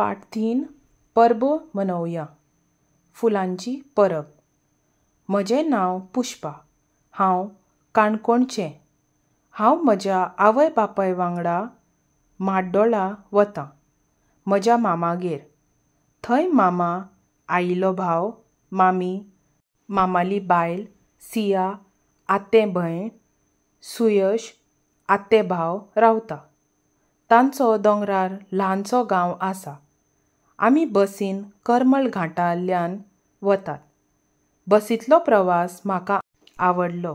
पाठ 3 परबो मनोवया. फुलांची परब. म्हजें नांव पुष्पा. हांव काणकोणचें. हांव म्हज्या आवय बापाय वांगडा माड्डोळा वतां म्हज्या मामागेर. थंय मामा, आईलो भाव, मामी, मामाली बायल, सिया आतें भयण, सुयश आतें भाव रावता. तांचो दोंगरार ल्हानसो गांव आसा. आमी बसीन करमल घाटांतल्यान वतात. बसींतलो प्रवास म्हाका आवडलो.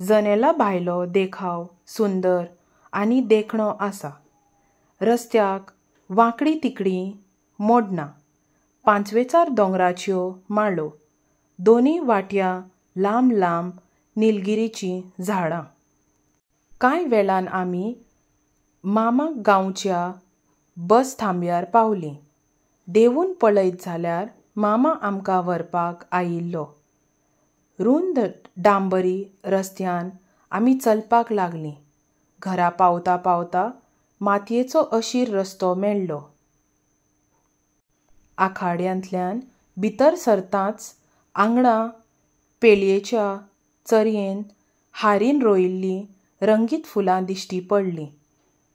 जनेला भायलो देखाव सुंदर आनी देखणो आसा. रस्त्याक वांकडी तिकडी मोडना. पांचवेचार दोंगराच्यो माळो. दोनी वाट्यां लांब लांब निलगिरीचीं झाडां. कांय वेळान आमी मामा गांवच्या बस थांब्यार पावलीं. देंवून पळयत जाल्यार मामा आमकां व्हरपाक आयिल्लो. रुंद डांबरी रस्त्यान आमी चलपाक लागलीं. घरा पावता पावता मातयेचो अशीर रस्तो मेळ्ळो. आखाड्यांतल्यान भितर सरताच आंगणा पेळयेच्या चरयेन हारीन रोयिल्लीं रंगीत फुलां दिश्टी पडलीं.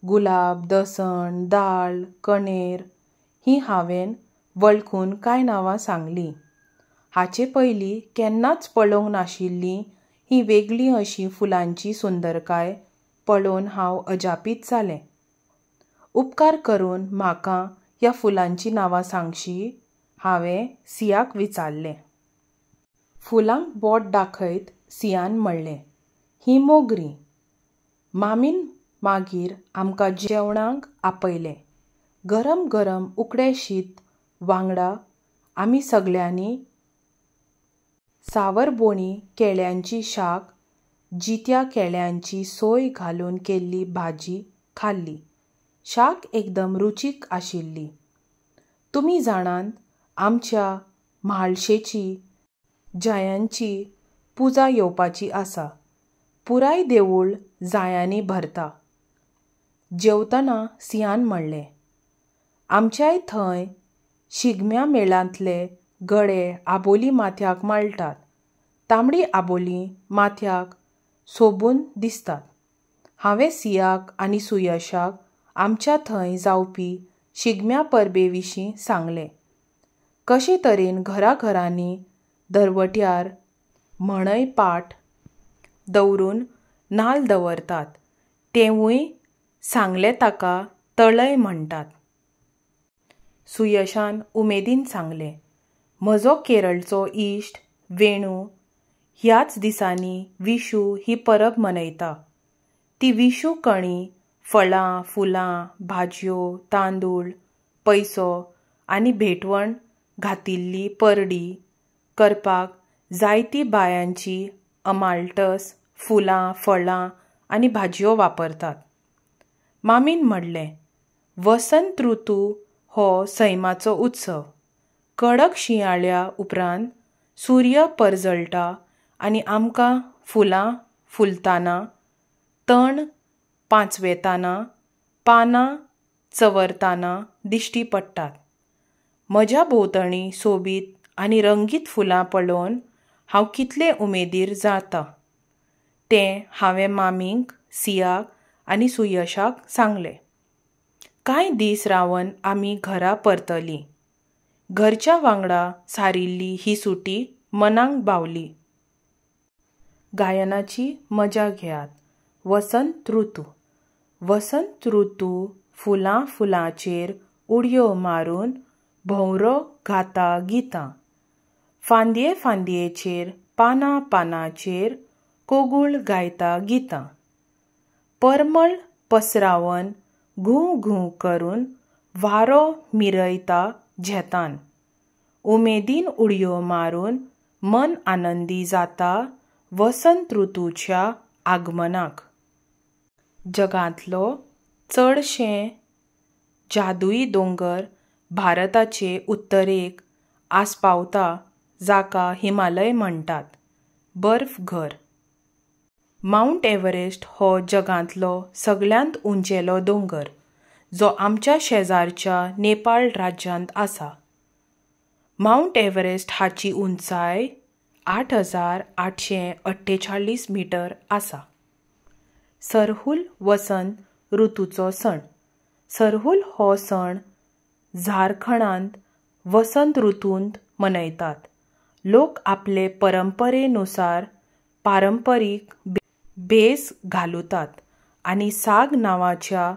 गुलाब, दसण, दाळ, कणेर हीं हांवें वळखून कांय नांवां सांगलीं. हाचे पयलीं केन्नाच पळोवंक नाशिल्ली ही वेगळी अशी फुलांची सुंदरकाय पळोवन हांव अजापीत जालें. उपकार करून म्हाका ह्या फुलांचीं नांवां सांगशी? हांवें सियाक विचारलें. फुलांक बोट दाखयत सियान म्हणलें, हीं मोगरीं. मामीन मागीर आमकां जेवणाक आपयलें. गरम गरम उकडें शीत वांगडा आमी सगळ्यांनी सावरभोणी केळ्यांची शाक, जित्या केळ्यांची सोय घालून केल्ली भाजी खाल्ली. शाक एकदम रुचीक आशिल्ली. तुमी जाणात आमच्या म्हाळशेची जायांची पुजा येवपाची आसा. पुराय देवूळ जायांनी भरता. जेवतना सियान म्हणलें, आमच्याय थंय शिगम्या मेळांतले गडे आबोलीं माथ्याक माळटात. तांबडी आबोलीं माथ्याक सोबून दिसतात. हांवें सियाक आनी सुयशाक आमच्या थंय जावपी शिगम्या परबे विशीं सांगलें. कशे तरेन घराघरांनी दरवट्यार म्हणय पाट दवरून नाल्ल दवरतात तेंवूय सांगलें ताका तळय म्हणटात. सुयशान उमेदीन सांगलें, म्हजो केरळचो इश्ट वेणू ह्याच दिसांनी विशू ही परब मनयता. ती विशू कणी, फळां, फुलां, भाजयो, तांदूळ, पयसो आनी भेटवण घातिल्ली परडी करपाक जायतीं बायांची अमाल्टस, फुलां, फळां आनी भाजयो वापरतात. मामीन म्हणलें, वसंत ऋतू हो सैमाचो उत्सव. कडक शिंयाळ्या उपरांत सूर्य परजळटा आनी आमकां फुलां फुलतना, तण पांचवेतना, पानां चंवरतना दिश्टी पडटात. म्हज्या भोंवतणी सोबीत आनी रंगीत फुलां पळोवन हांव कितलें उमेदीर जातां तें हांवें मामींक, सियाक आनी सुयशाक सांगलें. कांय दीस रावन आमी घरा परतलीं. घरच्या वांगडा सारिल्ली ही सुटी मनाक भावली. गायनाची मजा घेयात. वसंत ऋतू. वसंत ऋतू फुलां फुलांचेर उडयो मारून भोंवरो घाता गितां. फांदये फांदयेचेर पानां पानांचेर कोगूळ गायता गितां. परमळ पसरावन घूं घूं करून वारो मिरयता झेतान. उमेदीन उडयो मारून मन आनंदी जाता वसंत ऋतूच्या आगमनाक. जगांतलो चडशे जादुई दोंगर भारताचे उत्तरेक आस्पावता जाका हिमालय म्हणटात. बर्फ घर. माउंट एव्हरेस्ट हो जगांतलो सगळ्यांत उंचेलो दोंगर. जो आमच्या शेजारच्या नेपाळ राज्यांत आसा. माउंट एव्हरेस्ट हाची उंचाय 8,848 मीटर आसा. सरहुल वसंत ऋतूचो सण. सरहुल हो सण झारखंडांत वसंत ऋतूंत मनयतात. लोक आपले परंपरेनुसार पारंपरीक भेस घालूतात आनी साग नांवाच्या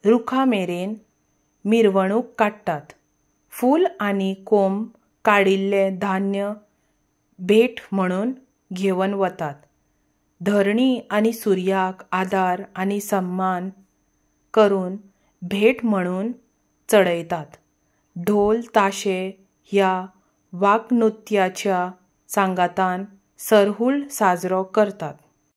रुखा मेरेन मिरवणूक काडटात. फूल आनी कोंब काडिल्ले धान्य भेट म्हणून घेवन वतात. धरणी आनी सुर्याक आदार आनी सन्मान करून भेट म्हणून चडयतात. ढोल ताशे ह्या वाघनृत्याच्या सांगातान सरहुल साजरो करतात.